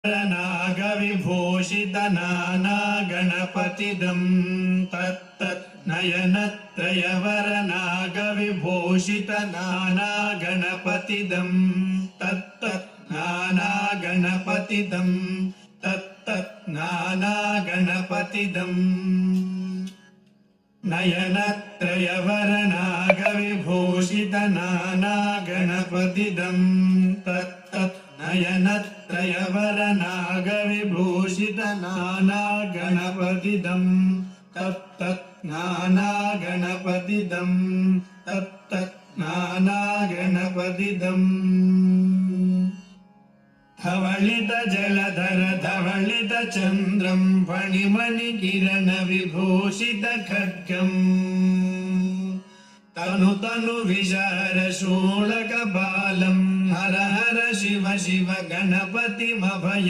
नागविभूषितनानागणपतिदं तत्तत् नयनत्रयवरनागविभूषितनानागणपतिदं तत्तत् नानागणपतिदं तत्तत् नानागणपतिदं नयनत्रयवरनागविभूषितनानागणपतिदं तत्तत् नयनत्रयवरनागविभूषितनानागणपतिदं तत्तत् नानागणपतिदं तत्तत् नानागणपतिदं धवलितजलधर धवलितचन्द्रं फणिमणिकिरणविभूषितखड्गम् तनु तनु विशारशूलकपालं हर हर शिव शिव गणपतिमभयम्।